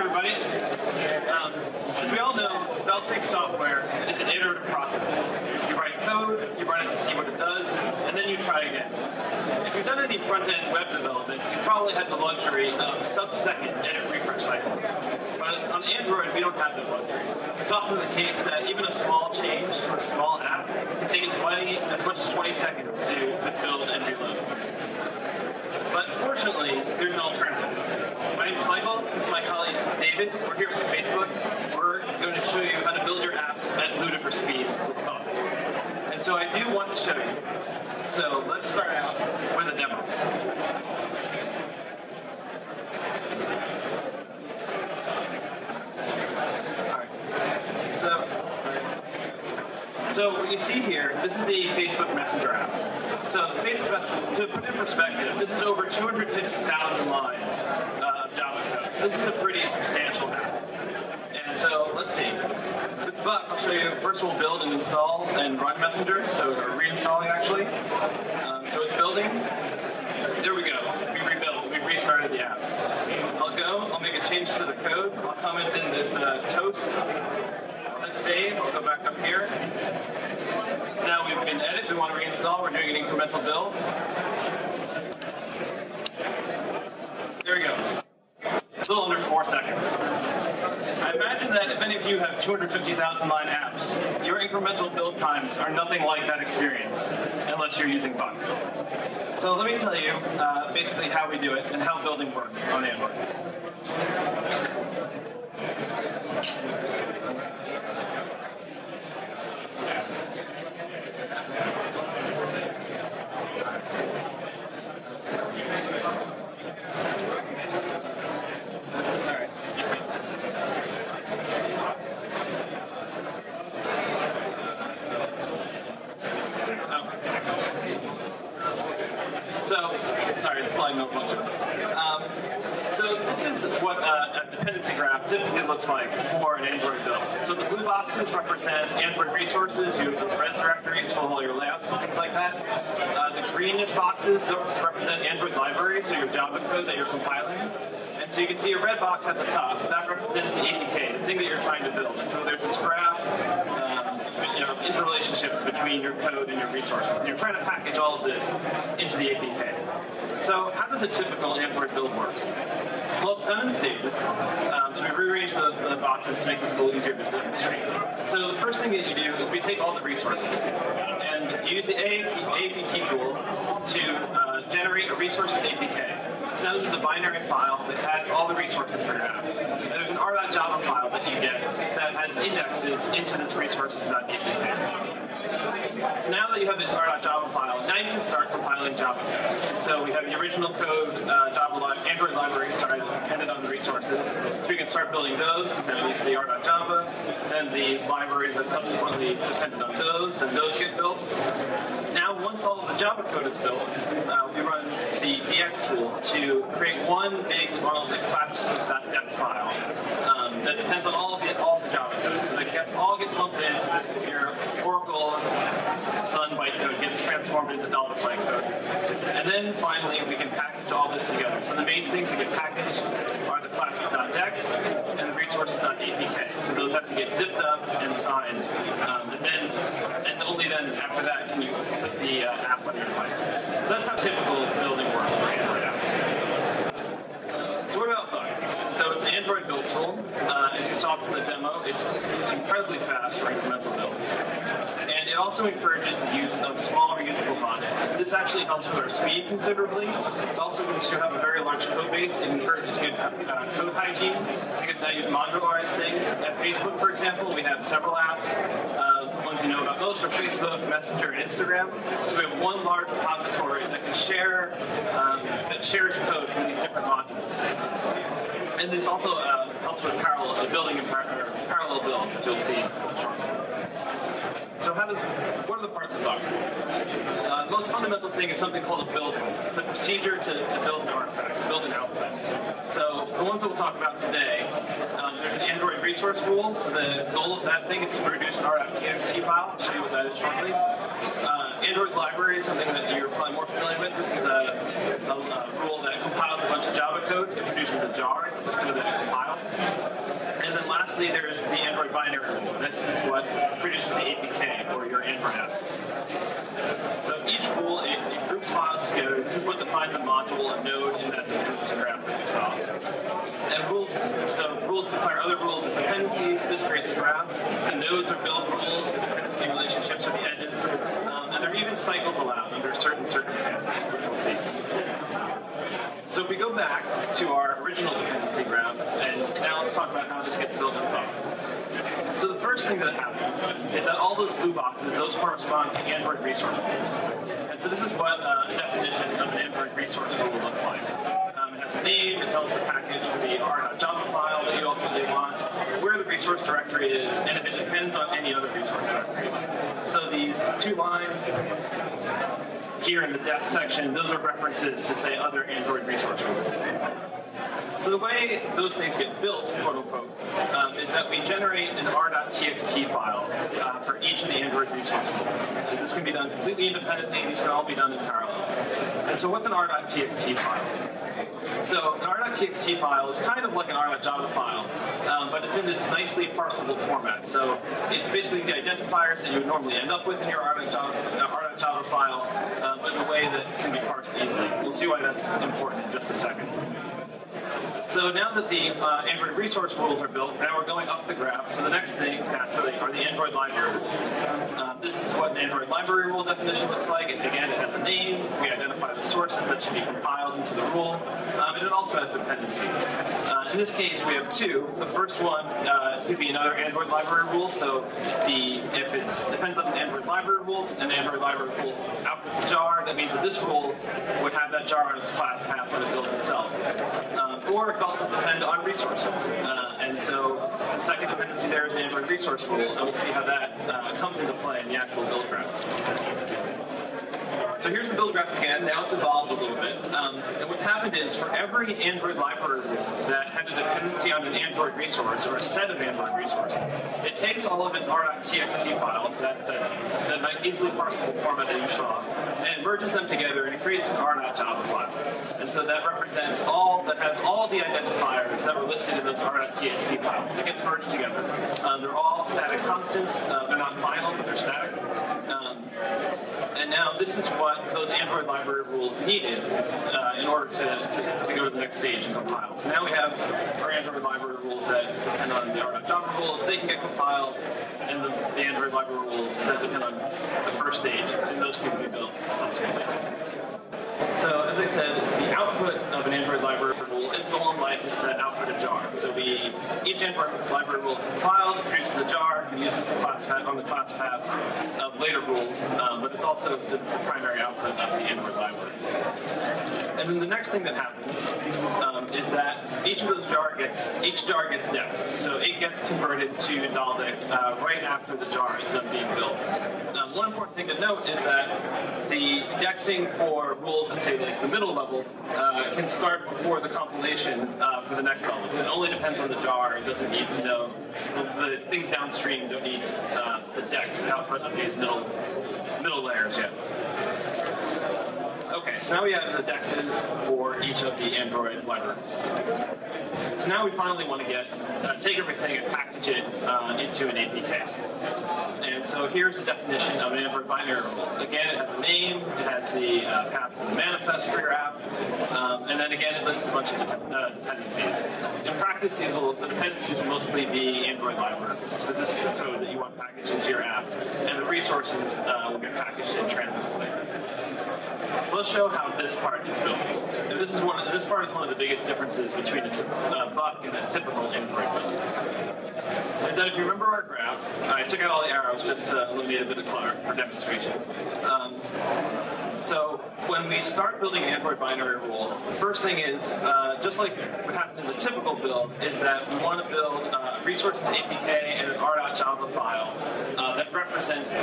everybody. As we all know, self-made software is an iterative process. You write code, you run it to see what it does, and then you try again. If you've done any front-end web development, you've probably had the luxury of sub-second edit refresh cycles. But on Android, we don't have that luxury. It's often the case that even a small change to a small app can take as much as 20 seconds to build and reload. But fortunately, there's an alternative. My name is Michael. This is my colleague David. We're here from Facebook. We're going to show you how to build your apps at ludicrous speed with Bug. And so I do want to show you. So let's start out with a demo. So what you see here, this is the Facebook Messenger app. So Facebook, to put it in perspective, this is over 250,000 lines of Java code. So this is a pretty substantial app. And so let's see. With Buck, I'll show you. First, we'll build and install and run Messenger. So we're reinstalling actually. So it's building. There we go. We rebuilt. We've restarted the app. I'll make a change to the code. I'll comment in this toast. Let's save. I'll go back up here. So now we've been edit. We want to reinstall. We're doing an incremental build. There we go. A little under 4 seconds. I imagine that if any of you have 250,000 line apps, your incremental build times are nothing like that experience, unless you're using Bug. So let me tell you basically how we do it and how building works on Android. Sorry, the slide malfunction. So this is what a dependency graph typically looks like for an Android build. So the blue boxes represent Android resources, you have res directories for all your layouts and things like that. The greenish boxes, those represent Android libraries, so your Java code that you're compiling. And so you can see a red box at the top, that represents the APK, the thing that you're trying to build. And so there's this graph of interrelationships between your code and your resources. And you're trying to package all of this into the APK. So how does a typical Android build work? Well, it's done in stages. So we rearranged the boxes to make this a little easier to demonstrate. So the first thing that you do is we take all the resources and use the APT tool to generate a resources APK. So now this is a binary file that has all the resources for your app. And there's an r.java file that you get that has indexes into this resources.apk. So now that you have this r.java file, now you can start compiling Java. So we have the original code, Android library, dependent on the resources. So we can start building those, depending on the r.java. Then the libraries that subsequently dependent on those, then those get built. Now, once all of the Java code is built, we run the DX tool to create one big monolithic class.dex file that depends on all of the Java code. So that all gets lumped in. Your Oracle Sun bytecode gets transformed into Delta bytecode. And then finally, we can package all this together. So the main things that get packaged are the classes.dex and the resources.apk. So those have to get zipped up and signed. And only then, after that, can you put the app on your device. So that's how typical building works for Android apps. So what about Bug? So it's an Android build tool. As you saw from the demo, it's incredibly fast for incremental builds. And it also encourages the use of small reusable modules. This actually helps with our speed considerably. It also, since you have a very large code base, it encourages good code hygiene, because now you modularize things. At Facebook, for example, we have several apps. The ones you know about most are Facebook, Messenger, and Instagram. So we have one large repository that can share, that shares code from these different modules. And this also helps with building and parallel builds, as you'll see shortly. So what are the parts of Bug? The most fundamental thing is something called a build. It's a procedure to build an artifact, to build an output. So the ones that we'll talk about today, there's an Android resource rule. So the goal of that thing is to produce an r.txt file. I'll show you what that is shortly. Android library is something that you're probably more familiar with. This is a rule that compiles a bunch of Java code. It produces a jar of the code that it compiled. And then lastly, there's the Android binary rule. This is what produces the APK, or your Android app. So each rule, it groups files together. This is what defines a module, a node in that dependency graph that we saw. And rules declare other rules as dependencies. This creates a graph. The nodes are build rules, the dependency relationships are the edges. And there are even cycles allowed under certain circumstances, which we'll see. So if we go back to our original dependency graph, and now let's talk about how this gets built as well. So the first thing that happens is that all those blue boxes, those correspond to Android resource rules. And so this is what a definition of an Android resource rule looks like. It has a name, it tells the package for the r.java file that you ultimately want, where the resource directory is, and if it depends on any other resource directories. So these 2 lines here in the depth section, those are references to, say, other Android resource rules. So the way those things get built, quote unquote, is that we generate an r.txt file for each of the Android resource rules. And this can be done completely independently, these can all be done in parallel. And so what's an r.txt file? So an r.txt file is kind of like an r.java file, but it's in this nicely parsable format. So it's basically the identifiers that you would normally end up with in your r.java file, but in a way that can be parsed easily. We'll see why that's important in just a second. So now that the Android resource rules are built, now we're going up the graph. So the next thing, naturally, are the Android library rules. This is what an Android library rule definition looks like. Again, it has a name. We identify the sources that should be compiled into the rule. And it also has dependencies. In this case, we have 2. The first one could be another Android library rule. So if it depends on the Android library rule, and the Android library rule outputs a jar, that means that this rule would have that jar on its class path when it builds itself. Or it could also depend on resources. And so the second dependency there is an Android resource rule, and we'll see how that comes into play in the actual build graph. So here's the build graph again. Now it's evolved a little bit. And what's happened is for every Android library rule that had a dependency on an Android resource or a set of Android resources, it takes all of its r.txt files, that easily parsable format that you saw, and it merges them together and it creates an r.java file. And so that represents that has all the identifiers that were listed in those r.txt files. It gets merged together. They're all static constants. They're not final, but they're static. And now this is what those Android library rules needed in order to go to the next stage and compile. So now we have our Android library rules that depend on the r.java rules. They can get compiled, and the Android library rules that depend on the first stage, and those can be built subsequently. So as I said, the output of an Android library rule, its goal in life is to output a jar. So each Android library rule is compiled, produces a jar, and uses the class path on the class path of later rules, but it's also the primary output of the Android library. And then the next thing that happens is that each jar gets dexed. So it gets converted to Dalvik right after the jar is done being built. One important thing to note is that the dexing for rules at, say, like the middle level can start before the compilation for the next level. It only depends on the jar. It doesn't need to know. The things downstream don't need the dex output of these middle layers yet. Okay, so now we have the dexes for each of the Android libraries. So now we finally want to take everything and package it into an APK. And so here's the definition of an Android binary rule. Again, it has a name, it has the path to the manifest for your app, and then again it lists a bunch of dependencies. In practice, the dependencies will mostly be Android library rules, because this is the code that you want packaged into your app, and the resources will get packaged in transit later. So let's show how this part is built. And this part is one of the biggest differences between a buck and a typical Android build. Is that if you remember our graph, I took out all the arrows just to eliminate a bit of clutter for demonstration. So when we start building an Android binary rule, the first thing is, just like what happened in the typical build, is that we want to build a resources APK and an r.java file that represents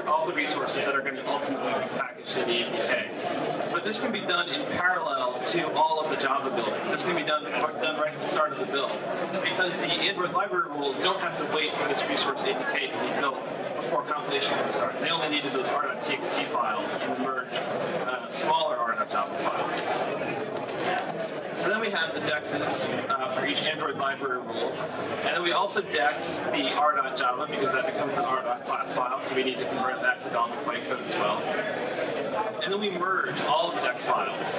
all the resources that are going to ultimately be packaged in the APK. But this can be done in parallel to all of the Java building. This can be done right at the start of the build, because the Android library rules don't have to wait for this resource APK to be built before compilation can start. They only needed those r.txt files and merged smaller r.java files. So then we have the dexes for each Android Android library rule. And then we also dex the r.java because that becomes an r.class file, so we need to convert that to DOM bytecode as well. And then we merge all of the dex files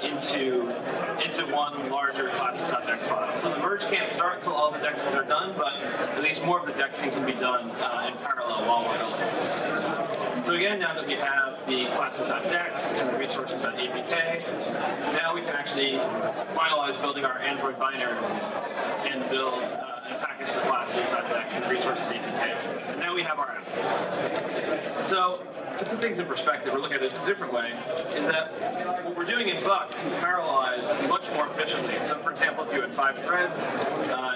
into one larger classes.dex file. So the merge can't start until all the dexes are done, but at least more of the dexing can be done in parallel while we're building. So again, now that we have the classes.dex and the resources.apk, now we can actually finalize building our Android binary and build and package the classes.dex and the resources.apk. And now we have our app. So to put things in perspective, or look at it a different way, is that what we're doing in Buck can parallelize much more efficiently. So for example, if you had 5 threads,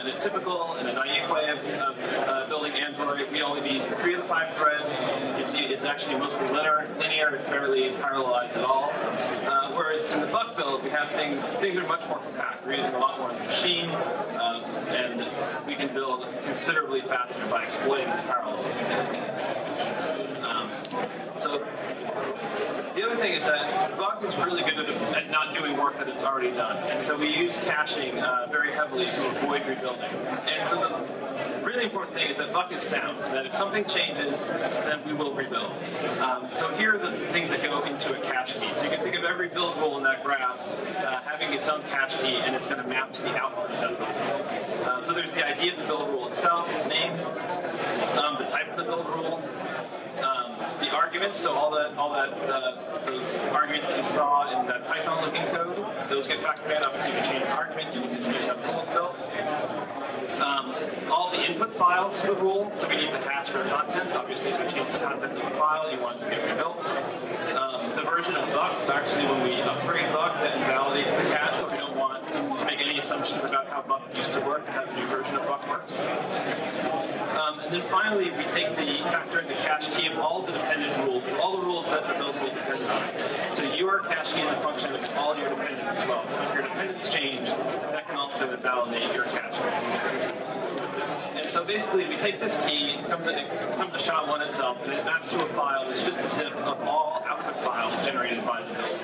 in a typical and a naive way of building Android, we only be using 3 of the 5 threads. It's actually mostly linear, it's barely parallelized at all. Whereas in the Buck build, we have things are much more compact. We're using a lot more of the machine, and we can build considerably faster by exploiting this parallelism. So the other thing is that Buck is really good at not doing work that it's already done. And so we use caching very heavily to avoid rebuilding. And so the really important thing is that Buck is sound, that if something changes, then we will rebuild. So here are the things that go into a cache key. So you can think of every build rule in that graph having its own cache key, and it's going to map to the output of that build rule. So there's the idea of the build rule itself, its name, the type of the build rule, the arguments, so those arguments that you saw in that Python-looking code, those get factored in. Obviously, if you change an argument, you need to change how the rule is built. All the input files to the rule, so we need to hash their contents. Obviously, if you change the content of the file, you want it to get rebuilt. The version of Buck, so actually when we upgrade Buck, that invalidates the cache, so we don't want to make any assumptions about how Buck used to work and how the new version of Buck works. And then finally, we take factor in the cache key of all the dependent rules, all the rules that the build rule depends on. So your cache key is a function of all your dependents as well. So if your dependents change, that can also invalidate your cache key. And so basically, we take this key, it comes to SHA-1 itself, and it maps to a file that's just a zip of all output files generated by the build.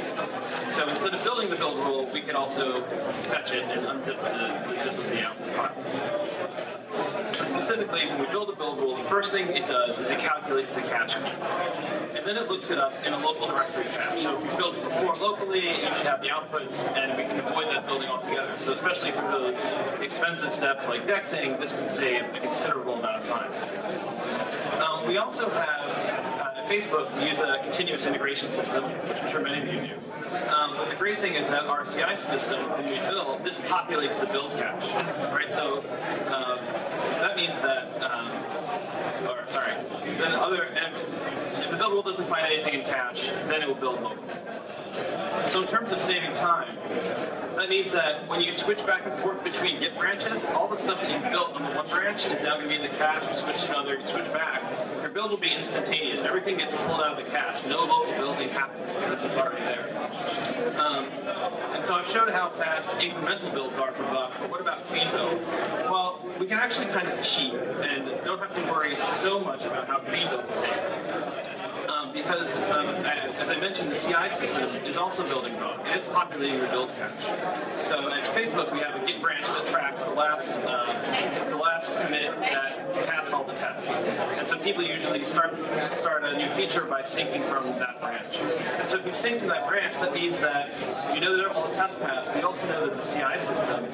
So instead of building the build rule, we can also fetch it and unzip the zip of the output files. So specifically, when we build a build rule, the first thing it does is it calculates the cache key. And then it looks it up in a local directory cache. So if you built it before locally, you should have the outputs, and we can avoid that building altogether. So especially for those expensive steps like dexing, this can save a considerable amount of time. We also have, at Facebook, we use a continuous integration system, which I'm sure many of you do. But the great thing is that our CI system, when we build, this populates the build cache, right? So that means that, if the build rule doesn't find anything in cache, then it will build locally. So in terms of saving time, that means that when you switch back and forth between Git branches, all the stuff that you've built on the one branch is now going to be in the cache. You switch to another, you switch back. Your build will be instantaneous. Everything gets pulled out of the cache. No local building happens because it's already there. And so I've showed how fast incremental builds are for Buck, but what about clean builds? Well, we can actually kind of cheat and don't have to worry so much about how clean builds take. Because, as I mentioned, the CI system is also building Buck, and it's populating the build cache. So at Facebook, we have a Git branch that tracks the last commit that passed all the tests. And so people usually start a new feature by syncing from that branch. And so if you sync from that branch, that means that you know that all the tests passed, but you also know that the CI system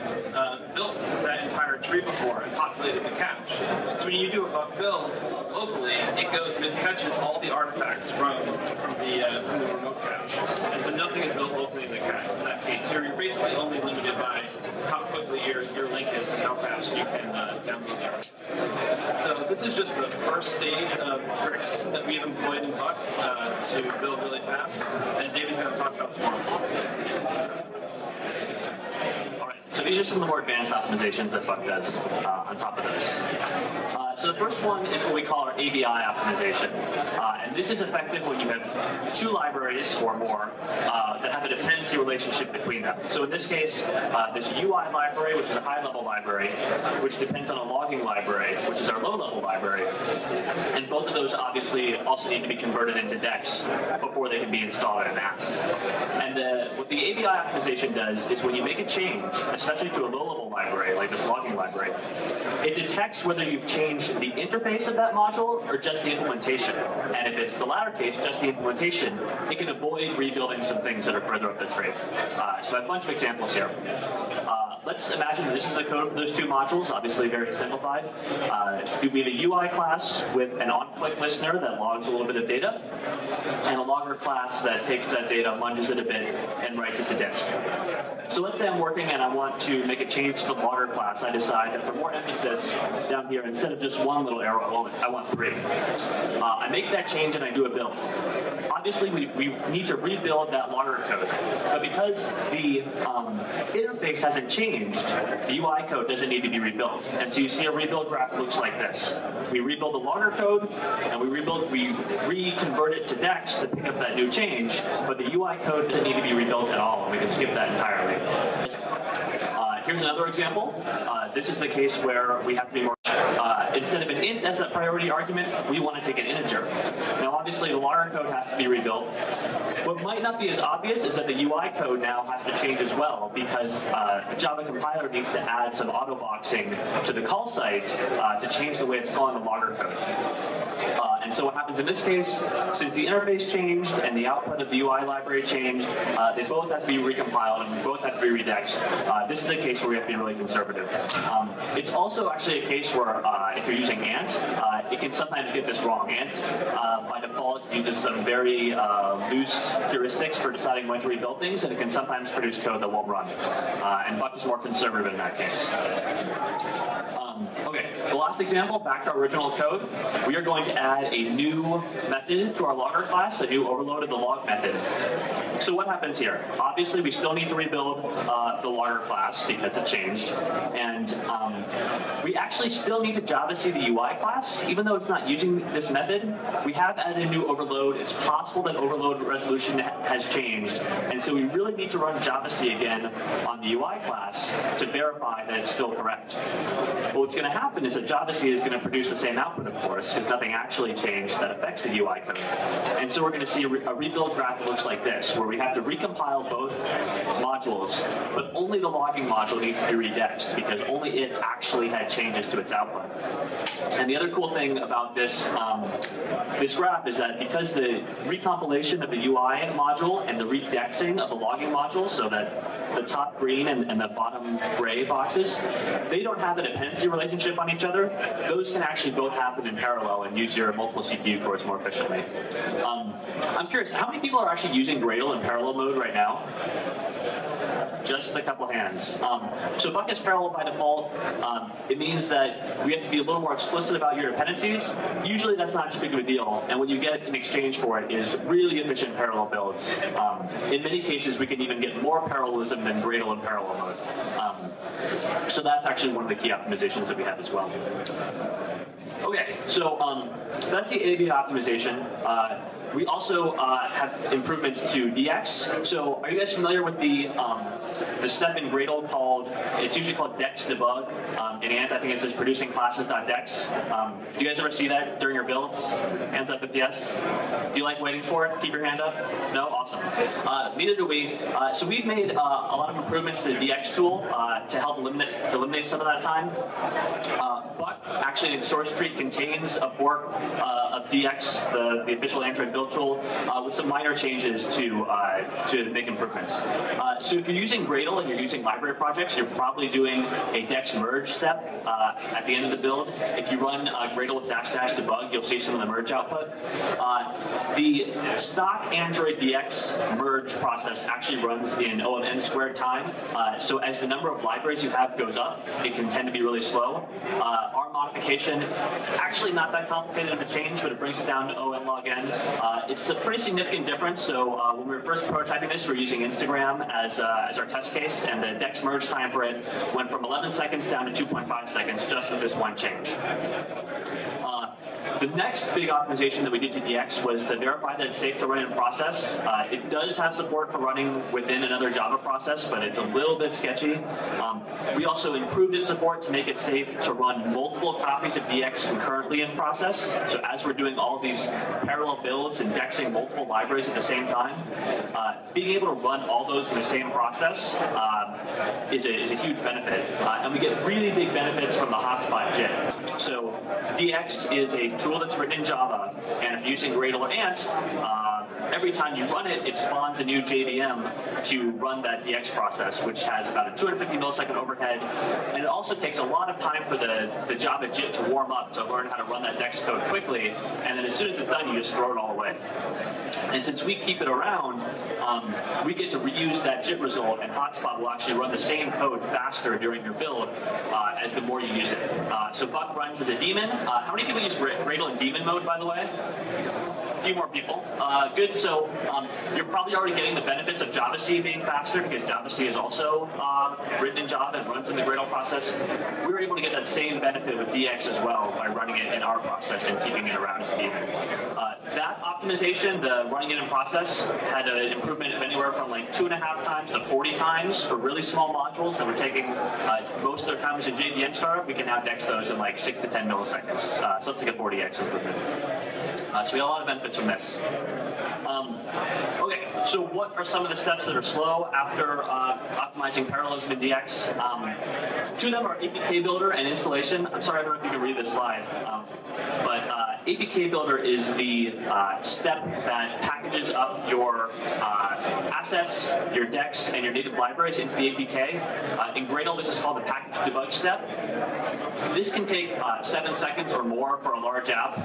built that entire tree before and populated the cache. So when you do a Buck build locally, it goes and it fetches all the artifacts from the remote cache. And so nothing is built locally in that case. So you're basically only limited by how quickly your link is and how fast you can download the artifacts. So this is just the first stage of tricks that we've employed in Buck to build really fast. And David's going to talk about some more. So these are some of the more advanced optimizations that Buck does on top of those. So the first one is what we call our ABI optimization. And this is effective when you have 2 libraries or more that have a dependency relationship between them. So in this case, there's a UI library, which is a high-level library, which depends on a logging library, which is our low-level library. And both of those obviously also need to be converted into DEX before they can be installed in an app. And what the ABI optimization does is when you make a change, especially to a low-level library, like this logging library, it detects whether you've changed the interface of that module or just the implementation. And if it's the latter case, just the implementation, it can avoid rebuilding some things that are further up the tree. So I have a bunch of examples here. Let's imagine that this is the code for those two modules, obviously very simplified. We have a UI class with an on-click listener that logs a little bit of data, and a logger class that takes that data, lunges it a bit, and writes it to disk. So let's say I'm working and I want to make a change to the logger class. I decide that for more emphasis down here, instead of just one little arrow, I want 3. I make that change and I do a build. Obviously, we need to rebuild that logger code, but because the interface hasn't changed, the UI code doesn't need to be rebuilt. And so you see a rebuild graph looks like this. We rebuild the logger code, and we reconvert it to DEX to pick up that new change, but the UI code doesn't need to be rebuilt at all, and we can skip that entirely. Here's another example. This is the case where we have to be more, instead of an int as a priority argument, we want to take an integer. Now obviously the logger code has to be rebuilt. What might not be as obvious is that the UI code now has to change as well, because the Java compiler needs to add some auto-boxing to the call site to change the way it's calling the logger code. And so what happens in this case, since the interface changed and the output of the UI library changed, they both have to be recompiled and both have to be redexed. This is a case where we have to be really conservative. It's also actually a case where if you're using Ant, it can sometimes get this wrong. Ant, by default, uses some very loose heuristics for deciding when to rebuild things, and it can sometimes produce code that won't run. And Buck is more conservative in that case. Okay, the last example, back to our original code, we are going to add a new method to our logger class, a new overload of the log method. So what happens here? Obviously, we still need to rebuild the logger class because it changed, and we actually still need to JavaC the UI class, even though it's not using this method. We have added a new overload. It's possible that overload resolution has changed, and so we really need to run JavaC again on the UI class to verify that it's still correct. But what's going to happen is that JavaC is going to produce the same output, of course, because nothing actually changed that affects the UI code. And so we're going to see a rebuild graph that looks like this, where we have to recompile both modules, but only the logging module needs to be redexed because only it actually had changes to its output. And the other cool thing about this, this graph is that because the recompilation of the UI module and the redexing of the logging module, so that the top green and the bottom gray boxes, they don't have a dependency relationship on each other. Those can actually both happen in parallel and use your multiple CPU cores more efficiently. I'm curious, how many people are actually using Gradle in parallel mode right now? Just a couple hands. So Buck is parallel by default. It means that we have to be a little more explicit about your dependencies. Usually that's not too big of a deal, and what you get in exchange for it is really efficient parallel builds. In many cases, we can even get more parallelism than Gradle in parallel mode. So that's actually one of the key optimizations that we have as well. Okay, so that's the ABI optimization. We also have improvements to DX. So are you guys familiar with the step in Gradle called, it's usually called DEX debug. In Ant, I think it says producing classes.dex. Do you guys ever see that during your builds? Hands up if yes. Do you like waiting for it? Keep your hand up. No? Awesome. Neither do we. So we've made a lot of improvements to the DX tool to help eliminate some of that time. Buck actually in source tree contains a fork of DX, the official Android build tool, with some minor changes to make improvements. So if you're using Gradle and you're using library projects, you're probably doing a DEX merge step at the end of the build. If you run Gradle with --debug, you'll see some of the merge output. The stock Android DX merge process actually runs in OMN squared time. So as the number of libraries you have goes up, it can tend to be really slow. Our modification, it's actually not that complicated of a change, but it brings it down to ON log n. It's a pretty significant difference. So when we were first prototyping this, we were using Instagram as our test case, and the DEX merge time for it went from 11 seconds down to 2.5 seconds just with this one change. The next big optimization that we did to DX was to verify that it's safe to run in process. It does have support for running within another Java process, but it's a little bit sketchy. We also improved its support to make it safe to run multiple copies of DX concurrently in process. So as we're doing all these parallel builds and dexing multiple libraries at the same time, being able to run all those in the same process is a huge benefit. And we get really big benefits from the hotspot JIT. So DX is a tool that's written in Java, and if you're using Gradle or Ant, every time you run it, it spawns a new JVM to run that DX process, which has about a 250 millisecond overhead, and it also takes a lot of time for the Java JIT to warm up to learn how to run that DEX code quickly, and then as soon as it's done, you just throw it all away. And since we keep it around, we get to reuse that JIT result, and Hotspot will actually run the same code faster during your build as the more you use it. So Buck runs as a daemon. How many people use Gradle in daemon mode, by the way? A few more people. Good, so you're probably already getting the benefits of Java-C being faster because Java-C is also written in Java and runs in the Gradle process. We were able to get that same benefit with DX as well by running it in our process and keeping it around as a daemon. That optimization, the running it in process, had an improvement of anywhere from like 2.5 times to 40 times for really small modules that were taking most of their time as a JVM startup. We can now DEX those in like 6 to 10 milliseconds. So that's like a 40x improvement. So we got a lot of benefits from this. Okay, so what are some of the steps that are slow after optimizing parallelism in DX? Two of them are APK Builder and installation. I'm sorry, I don't know if you can read this slide, but APK Builder is the step that packages up your assets, your DEX, and your native libraries into the APK. In Gradle, this is called the package debug step. This can take 7 seconds or more for a large app,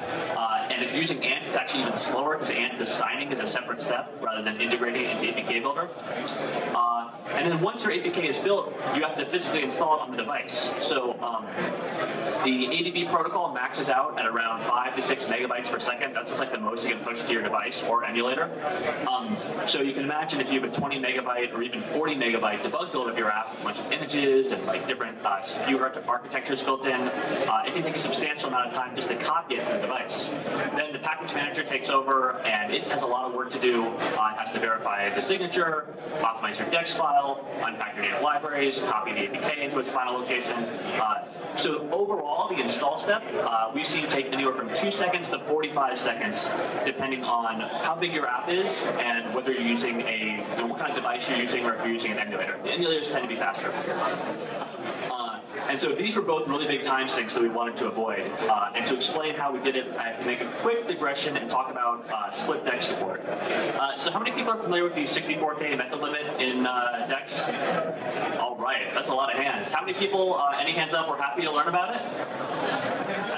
and if you're using Ant, it's actually even slower because Ant, the signing is a separate step rather than integrating it into APK Builder. And then once your APK is built, you have to physically install it on the device. So the ADB protocol maxes out at around 5 to 6 megabytes per second. That's just like the most you can push to your device or emulator. So you can imagine if you have a 20 megabyte or even 40 megabyte debug build of your app, a bunch of images and like different CPU architectures built in, it can take a substantial amount of time just to copy it to the device. Then the package manager takes over, and it has a lot of work to do. It has to verify the signature, optimize your DEX file, unpack your native libraries, copy the APK into its final location. So overall, the install step, we've seen take anywhere from 2 seconds to 45 seconds, depending on how big your app is and whether you're using what kind of device you're using or if you're using an emulator. The emulators tend to be faster. And so these were both really big time sinks that we wanted to avoid. And to explain how we did it, I have to make a quick digression and talk about split DEX support. So how many people are familiar with the 64K method limit in DEX? All right, that's a lot of hands. How many people, any hands up, were happy to learn about it?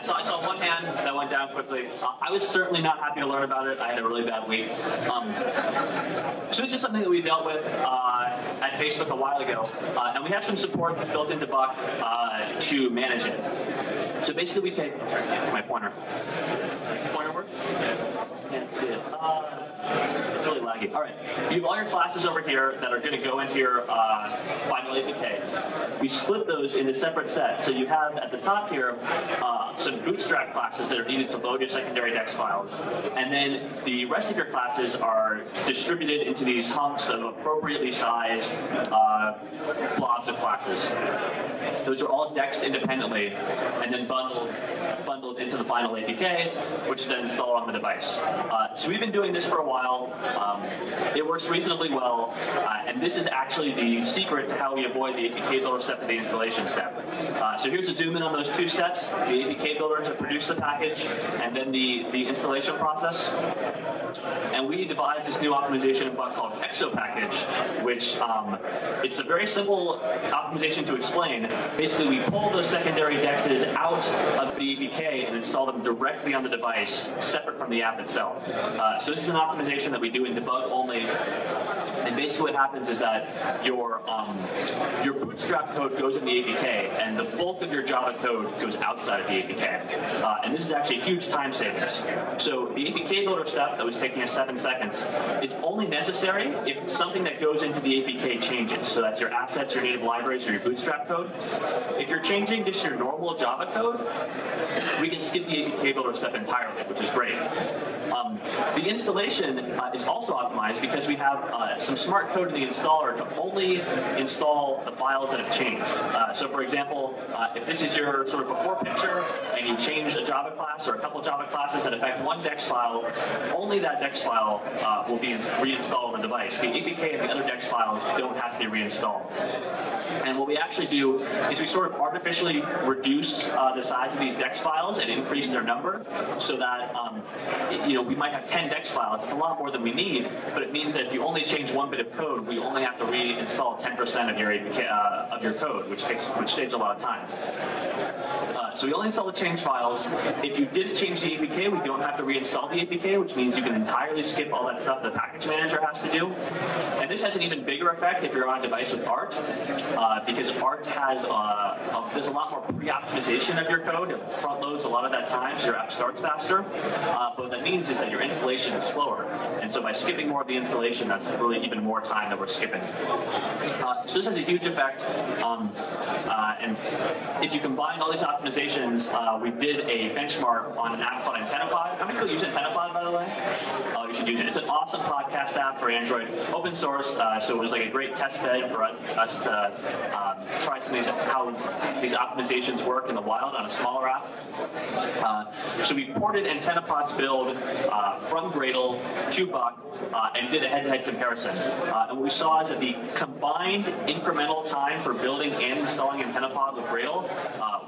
I saw one hand that went down quickly. I was certainly not happy to learn about it. I had a really bad week. So this is something that we dealt with at Facebook a while ago. And we have some support that's built into Buck to manage it. So basically we take my pointer. Pointer work? Can't see it. It's really laggy. All right. You have all your classes over here that are going to go into your final APK. We split those into separate sets. So you have at the top here some bootstrap classes that are needed to load your secondary DEX files. And then the rest of your classes are distributed into these hunks of appropriately sized blobs of classes. Those are all DEXed independently and then bundled into the final APK, which is then installed on the device. So we've been doing this for a while. It works reasonably well, and this is actually the secret to how we avoid the APK builder step and the installation step. So here's a zoom in on those two steps, the APK builder to produce the package, and then the installation process. And we devised this new optimization in Buck called EXO package, which it's a very simple optimization to explain. Basically, we pull those secondary DEXs out of the APK and install them directly on the device, separate from the app itself. So this is an optimization that we do in debug only. And basically what happens is that your bootstrap code goes in the APK, and the bulk of your Java code goes outside of the APK. And this is actually a huge time savings. So the APK builder step that was taking us 7 seconds is only necessary if something that goes into the APK changes. So that's your assets, your native libraries, or your bootstrap code. If you're changing just your normal Java code, we can skip the APK builder step entirely, which is great. The installation is also optimized because we have some smart code in the installer to only install the files that have changed. So for example, if this is your sort of before picture and you change a Java class or a couple Java classes that affect one DEX file, only that DEX file will be reinstalled on the device. The APK and the other DEX files don't have to be reinstalled. And what we actually do is we sort of artificially reduce the size of these DEX files and increase their number so that we might have 10 DEX files. It's a lot more than we need, but it means that if you only change one bit of code, we only have to reinstall 10% of your APK, of your code, which saves a lot of time. So we only install the change files. If you didn't change the APK, we don't have to reinstall the APK, which means you can entirely skip all that stuff the package manager has to do. And this has an even bigger effect if you're on a device with Art, because Art has there's a lot more pre-optimization of your code. It front loads a lot of that time, so your app starts faster. But what that means is that your installation is slower. And so by skipping more of the installation, that's really even more time that we're skipping. So this has a huge effect. And if you combine all these optimizations, we did a benchmark on an app called AntennaPod. How many people use AntennaPod, by the way? You should use it. It's an awesome podcast app for Android, open source, so it was like a great test bed for us to try some of how these optimizations work in the wild on a smaller app. So we ported AntennaPod's build from Gradle to Buck and did a head-to-head comparison. And what we saw is that the combined incremental time for building and installing AntennaPod with Gradle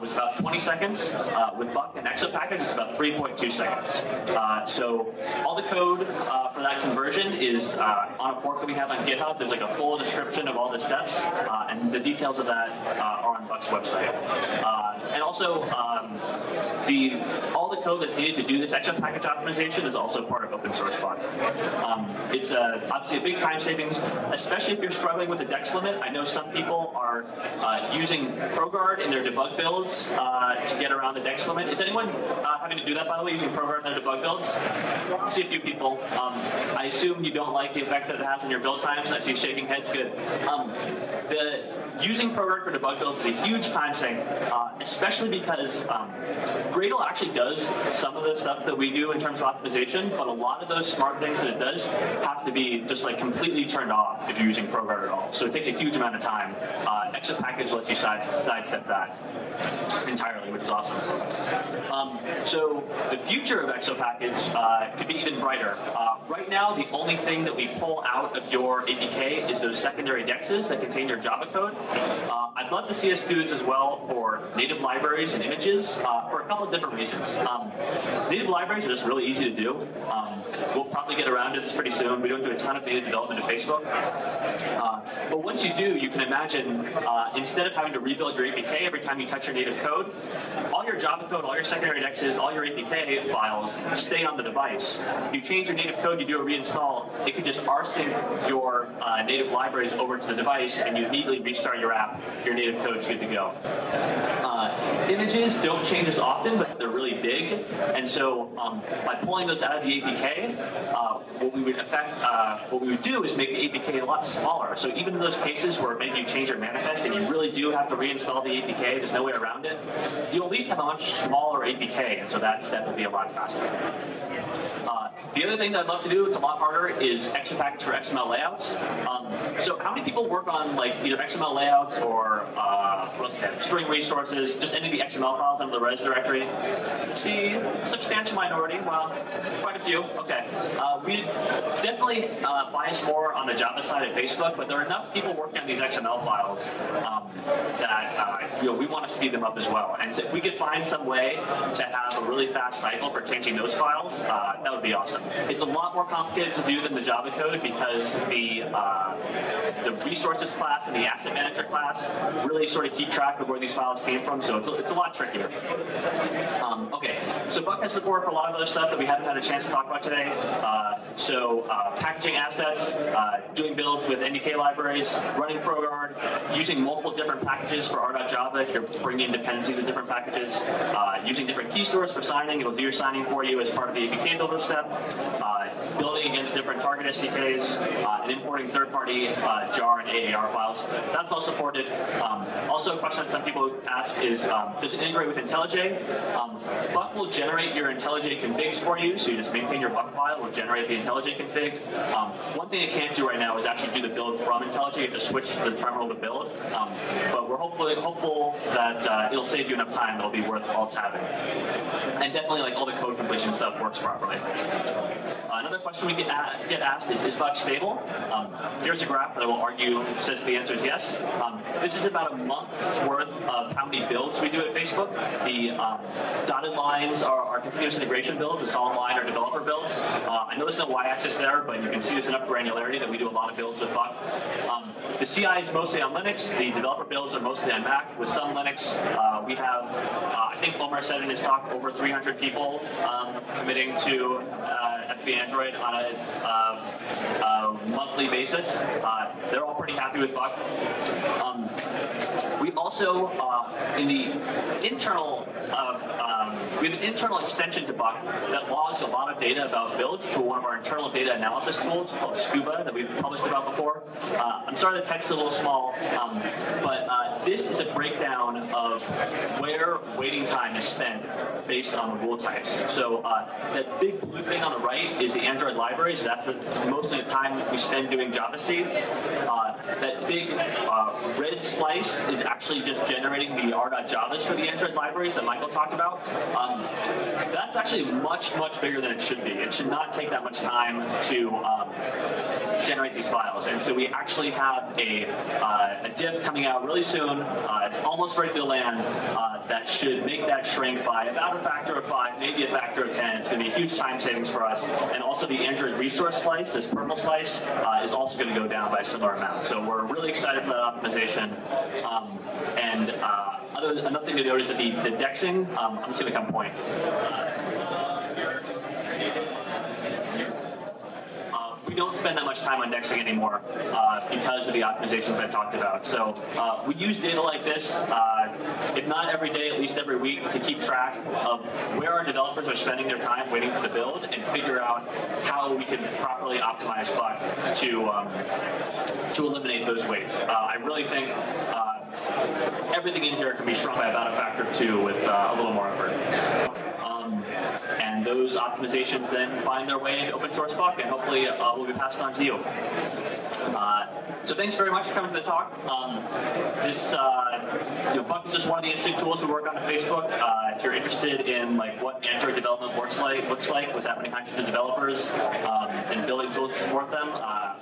was about 20 seconds. With Buck and Exopackage, it's about 3.2 seconds. So all the code for that conversion is on a fork that we have on GitHub. There's like a full description of all the steps, and the details of that are on Buck's website. And also, all the code that's needed to do this Exopackage optimization is also part of open source Buck. It's obviously a big time savings, especially if you're struggling with the DEX limit. I know some people are using ProGuard in their debug builds to get around the DEX limit. Is anyone having to do that, by the way, using ProGuard in their debug builds? I see a few people. I assume you don't like the effect that it has on your build times. I see shaking heads. Good. Using ProGuard for debug builds is a huge time sink, especially because Gradle actually does some of the stuff that we do in terms of optimization, but a lot of those smart things that it does have to be just like completely turned off if you're using ProGuard at all. So it takes a huge amount of time. Exopackage lets you sidestep that entirely, which is awesome. So the future of Exopackage could be even brighter. Right now, the only thing that we pull out of your APK is those secondary DEXs that contain your Java code. I'd love to see us do this as well for native libraries and images for a couple of different reasons. Native libraries are just really easy to do. We'll probably get around to this pretty soon. We don't do a ton of native development at Facebook. But once you do, you can imagine instead of having to rebuild your APK every time you touch your native code, all your Java code, all your secondary DEXs, all your APK files stay on the device. You change your native code, you do a reinstall, it could just rsync your native libraries over to the device, and you immediately restart your app. Your native code's good to go. Images don't change as often, but they're really big, and so by pulling those out of the APK, what we would do is make the APK a lot smaller. So even in those cases where maybe you change your manifest and you really do have to reinstall the APK, there's no way around it, you at least have a much smaller APK, and so that step will be a lot faster. The other thing that I'd love to do, it's a lot harder, is Exopackage for XML layouts. So how many people work on like either XML layouts or string resources, just any of the XML files under the res directory? See, a substantial minority, well, quite a few, okay. We definitely bias more on the Java side at Facebook, but there are enough people working on these XML files that we want to speed them up as well. And so if we could find some way to have a really fast cycle for changing those files, that would be awesome. It's a lot more complicated to do than the Java code because the resources class and the asset manager class really sort of keep track of where these files came from. So it's it's a lot trickier. Okay, so Buck has support for a lot of other stuff that we haven't had a chance to talk about today. Packaging assets, doing builds with NDK libraries, running ProGuard, using multiple different packages for R.Java if you're bringing in dependencies with different packages, using different key stores for signing. It'll do your signing for you as part of the APK builder step, building against different target SDKs, and importing third-party jar and AAR files. That's all supported. Also, a question that some people ask is, does it integrate with IntelliJ? Buck will generate your IntelliJ configs for you, so you just maintain your Buck file, will generate the IntelliJ config. One thing it can't do right now is actually do the build from IntelliJ. You have to switch to the terminal to build. But we're hopeful that it'll save you enough time that'll be worth alt-tabbing. And definitely, like, all the code completion stuff works properly. Another question we get asked is Buck stable? Here's a graph that I will argue says the answer is yes. This is about a month's worth of how many builds we do at Facebook. The dotted lines are our continuous integration builds. The solid line are developer builds. I know there's no y-axis there, but you can see there's enough granularity that we do a lot of builds with Buck. The CI is mostly on Linux. The developer builds are mostly on Mac. With some Linux, we have, I think Omar said in his talk, over 300 people committing to FB Android on a monthly basis. They're all pretty happy with Buck. We also, in the internal, we have an internal extension to Buck that logs a lot of data about builds through one of our internal data analysis tools called Scuba that we've published about before. I'm sorry the text is a little small, but this is a breakdown of where waiting time is spent based on the rule types. So that big blue thing on the right is the Android libraries. That's most of the time we spend doing JavaC. That big red slice is actually just generating the R.Javas for the Android libraries that Michael talked about. That's actually much, much bigger than it should be. It should not take that much time to generate these files. And so we actually have a diff coming out really soon. It's almost ready to land. That should make that shrink by about a factor of 5, maybe a factor of 10. It's going to be a huge time savings for us. And also the Android resource slice, this purple slice, is also going to go down by a similar amount. So we're really excited for that optimization. Another thing to note is that the dexing, I'm just going to come point. We don't spend that much time on dexing anymore because of the optimizations I talked about. So we use data like this, if not every day, at least every week, to keep track of where our developers are spending their time waiting for the build and figure out how we can properly optimize Buck to eliminate those waits. I really think everything in here can be shrunk by about a factor of 2 with a little more effort. And those optimizations then find their way into open source Buck, and hopefully will be passed on to you. So thanks very much for coming to the talk. Buck is just one of the interesting tools we work on Facebook. If you're interested in like what Android development looks like with that many hundreds of developers and building tools to support them,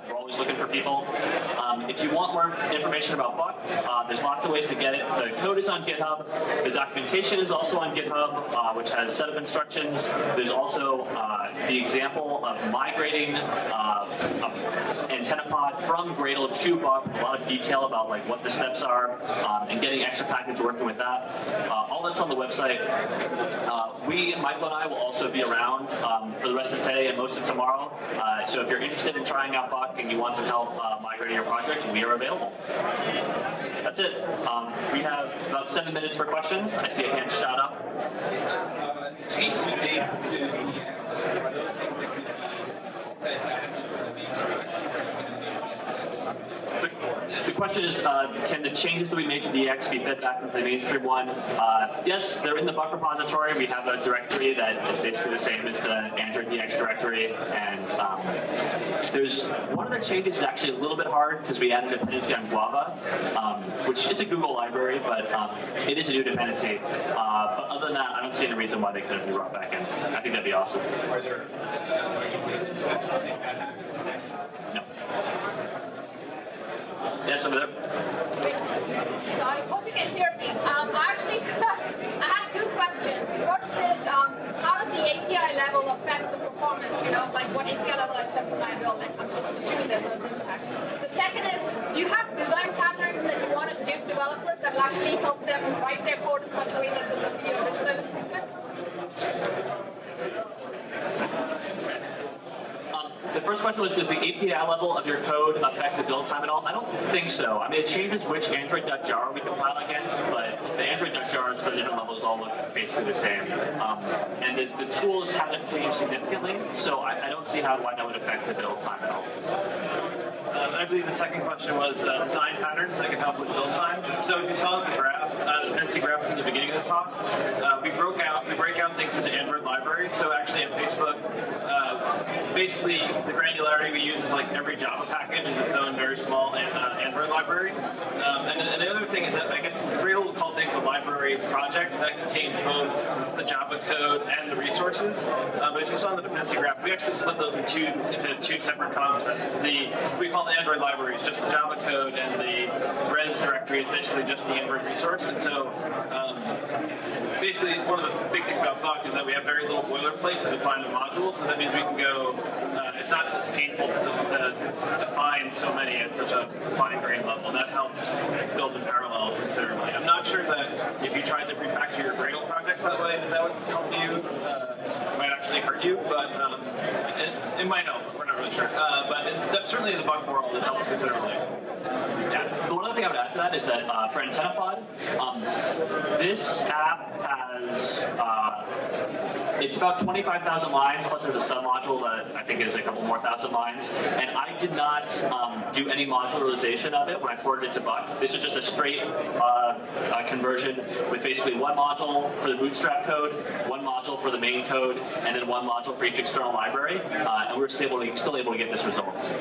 we're always looking for people. If you want more information about Buck, there's lots of ways to get it. The code is on GitHub. The documentation is also on GitHub, which has setup instructions. There's also the example of migrating antenna pod from Gradle to Buck. A lot of detail about like what the steps are and getting extra package working with that. All that's on the website. Michael and I will also be around for the rest of today and most of tomorrow. So if you're interested in trying out Buck and you want some help migrating your project, we are available. That's it. We have about 7 minutes for questions. I see a hand shot up. Changes you made to the EX, are those things that can be fed back into the mainstream? The question is, can the changes that we made to DX be fed back into the mainstream one? Yes, they're in the Buck repository. We have a directory that is basically the same as the Android DX directory. And there's one of the changes is actually a little bit hard because we added a dependency on Guava, which is a Google library, but it is a new dependency. But other than that, I don't see any reason why they couldn't be brought back in. I think that'd be awesome. Are there No. Yes, over there. So I hope you can hear me. I have 2 questions. First is, how does the API level affect the performance? You know, like what API level I set for my build? I'm assuming there's an impact. The second is, do you have design patterns that you want to give developers that allow actually help them write their code in such a way that there's a video digital improvement? The first question was, does the API level of your code affect the build time at all? I don't think so. I mean, it changes which Android.jar we compile against, but the Android.jars for the different levels all look basically the same. And the tools haven't changed significantly, so I don't see why that would affect the build time at all. I believe the second question was design patterns that can help with build times. So if you saw the graph, the dependency graph from the beginning of the talk, we break out things into Android libraries. So actually at Facebook, basically the granularity we use is like every Java package is its own very small Android library. And the other thing is that I guess Gradle will call things a library project that contains both the Java code and the resources. But as you saw in the dependency graph, we actually split those into two separate concepts. We call the Android library is just the Java code, and the res directory is basically just the Android resource. And so basically one of the big things about Buck is that we have very little boilerplate to define the modules, so that means we can go, it's not as painful to define so many at such a fine-grained level. That helps build in parallel considerably. I'm not sure that if you tried to refactor your Gradle projects that way, that would help you. It might actually hurt you, but it might help. We're not really sure. But certainly in the Buck world, it helps considerably. Yeah. The one other thing I would add to that is that for AntennaPod, this app has it's about 25,000 lines, plus there's a submodule that I think is a couple more thousand lines. And I did not do any modularization of it when I ported it to Buck. This is just a straight conversion with basically one module for the Bootstrap code, one module for the main code, and then one module for each external library. And we're still able to get this results.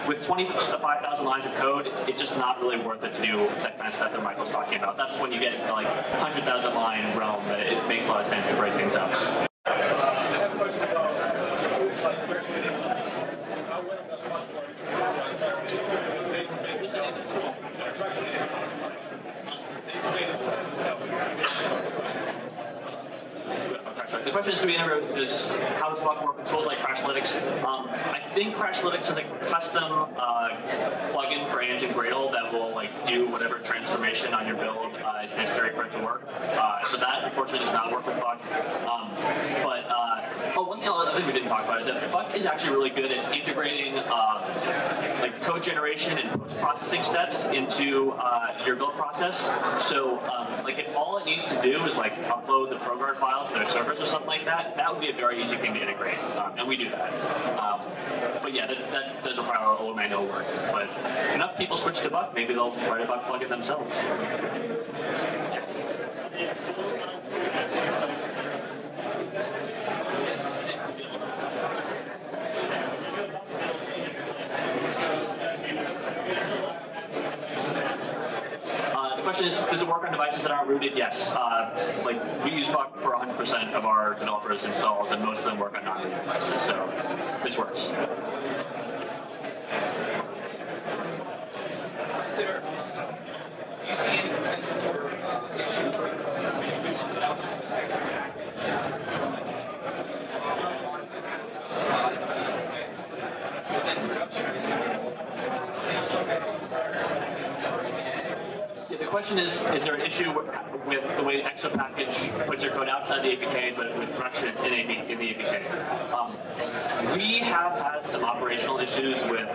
With 25,000 lines of code, it's just not really worth it to do that kind of stuff that Michael's talking about. That's when you get into like 100,000 line realm that it makes a lot of sense to break things up. I have a question about tools like Droidcon. How well does one The question is, how does Buck work with tools like Crashlytics? I think Crashlytics has a custom plugin for Ant and Gradle that will do whatever transformation on your build is necessary for it to work. So that unfortunately does not work with Buck. One other thing we didn't talk about is that Buck is actually really good at integrating code generation and post-processing steps into your build process. So if all it needs to do is upload the ProGuard file to their servers or something like that, that would be a very easy thing to integrate, and we do that. But yeah, that does require a little manual work. But if enough people switch to Buck, maybe they'll write a Buck plugin themselves. The question is, does it work on devices that aren't rooted? Yes. We use Buck for 100% of our developers' installs, and most of them work on non-rooted devices, so this works. Do you see any potential for issues without the exit package? So then production is the question is there an issue with the way the EXO package puts your code outside the APK, but with production it's in the APK? We have had some operational issues with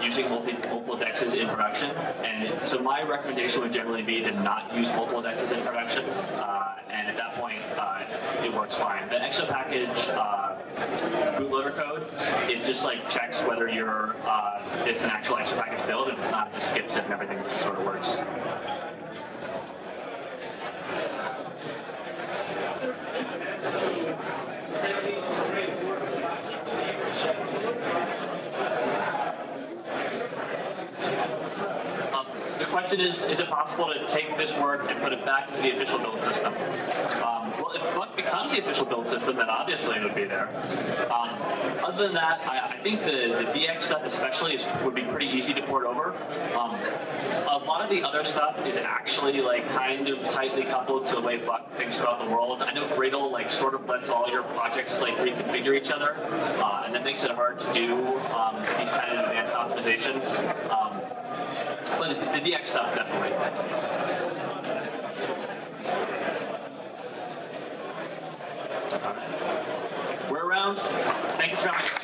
using multiple dexes in production, and so my recommendation would generally be to not use multiple dexes in production, and at that point it works fine. The EXO package bootloader code, it just checks whether it's an actual EXO package build. If it's not, it just skips it and everything just sort of works. The question is it possible to take this work and put it back into the official build system? Well, if Buck becomes the official build system, then obviously it would be there. Other than that, I think the DX stuff especially would be pretty easy to port over. A lot of the other stuff is actually kind of tightly coupled to the way Buck thinks about the world. I know Gradle sort of lets all your projects reconfigure each other, and that makes it hard to do these kind of advanced optimizations. But the DX stuff, definitely. We're around. Thank you for coming.